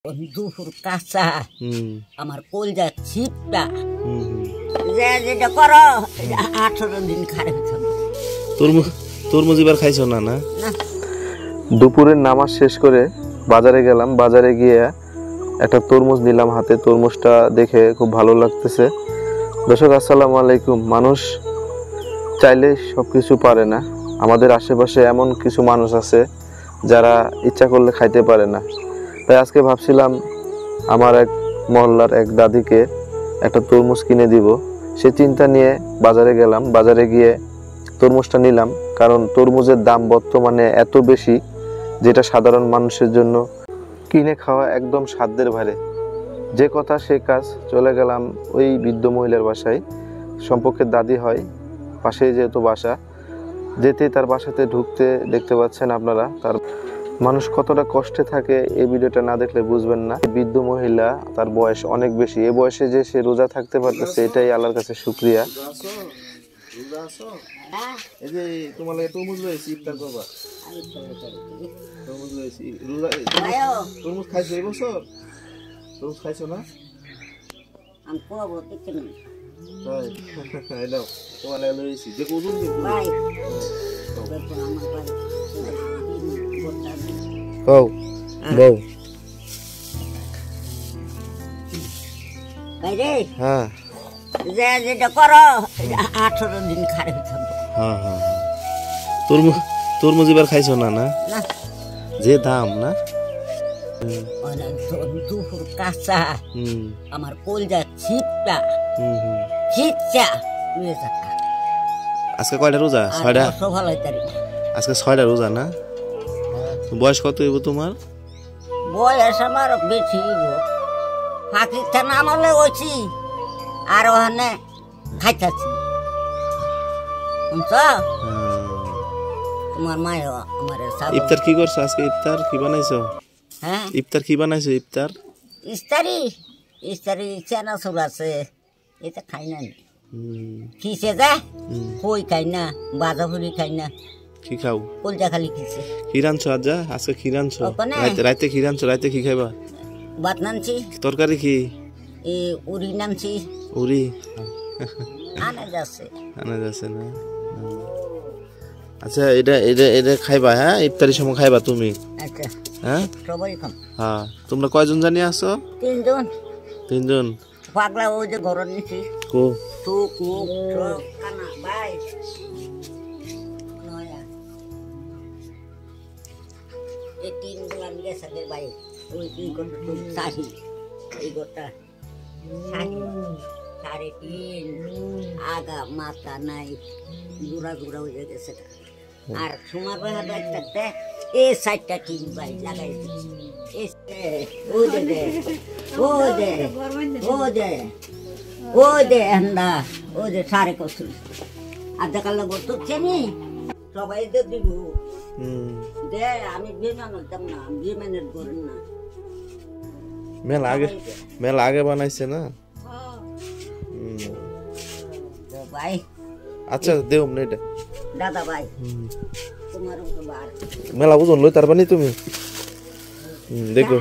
দুপুর কাঁচা আমার কলজা ছিপটা যেটা করো 18 দিন খারাপ তরমুজ এবার খাইছো না? না, দুপুরের নামাজ শেষ করে বাজারে গেলাম। বাজারে গিয়ে একটা তরমুজ নিলাম হাতে। তরমুজটা দেখে খুব ভালো লাগতেছে। দর্শক আসসালামু আলাইকুম। মানুষ চাইলে সব কিছু পারে না। আমাদের আশেপাশে এমন কিছু মানুষ আছে যারা ইচ্ছা করলে খাইতে পারে না। তাই আজকে ভাবছিলাম আমার এক মহল্লার এক দাদিকে একটা তরমুজ কিনে দিব। সে চিন্তা নিয়ে বাজারে গেলাম। বাজারে গিয়ে তরমুজটা নিলাম, কারণ তরমুজের দাম বর্তমানে এত বেশি যেটা সাধারণ মানুষের জন্য কিনে খাওয়া একদম সাধ্যের বাইরে। যে কথা সে কাজ। চলে গেলাম ওই বৃদ্ধ মহিলার বাসায়। সম্পর্কের দাদি হয়, পাশেই যেহেতু বাসা। যেতেই তার বাসাতে ঢুকতে দেখতে পাচ্ছেন আপনারা তার মানুষ কতটা কষ্টে থাকে। এই ভিডিওটা না দেখলে বুঝবেন না। বৃদ্ধ মহিলা, তার বয়স অনেক বেশি। এই বয়সে যে সে রোজা থাকতে পারতেছে, এটাই আল্লাহর কাছে শুকরিয়া। যেটা করো 18 দিন খারাপ তরমুজ এবার খাইছো না? না, যে দাম না। দুপুর কাঁচা আমার কলজা ছিপটা আজকে কয়টা রোজা? 6টা। আজকে 6টা রোজা না? বয়স কত হইব তোমার? বয়স আমার বেশি পাকিস্তান আমলে হয়েছি, আর ওখানে খাইতেছি। তোমার মায় আমার ইফতার কি করছো আজকে? ইফতার কি বানাইছো? হ্যাঁ, ইফতার কি বানাইছো? ইস্তারি চানাচুর আছে, এটা খাই না। খিসে যা কই খাই না, বাজা ফুরি খাই না। কি খাও? কলজা খালি খিসে। কি রাঁধছো আজ? আজকে কি রাঁধছো? রাইতে কি রাঁধছো? রাইতে কি খাইবা? ভাত নানছি। তরকারি কি? উড়ি নানছি। উড়ি আনা যাচ্ছে না? আচ্ছা, এটা খাইবা? হ্যাঁ, ইফতারির সময় খাইবা তুমি? আচ্ছা, হ্যাঁ সবাই খাম। হ্যাঁ, তোমরা কয়জন জানি আসো? 3 জন। 3 জন। পাগলা ওই যে ঘর নিছি কো চোখ মুখ সব কানা ভাই। এই 3 গুলান গেছে ভাই। ওই কি করতে চাহি এই গোটা চাহি 3.5 আগা মাথা নাই, জোড়া হয়ে গেছে। আর তোমার বাহার থাকতে এই সাইডটা ঠিক ভাই লাগাই দিচ্ছি। ও দে এন্দা ও যে সারে কসুল আধা কালা বলতো চেনি সবাই তো দিব দে। আমি বিমান হতাম না, বিমানের করেন না। মেলা আগে বানাইছে না ভাই। আচ্ছা, দেও না এটা দাদা ভাই, তোমার মেলা ওজন লই তার বানি তুমি দেখো।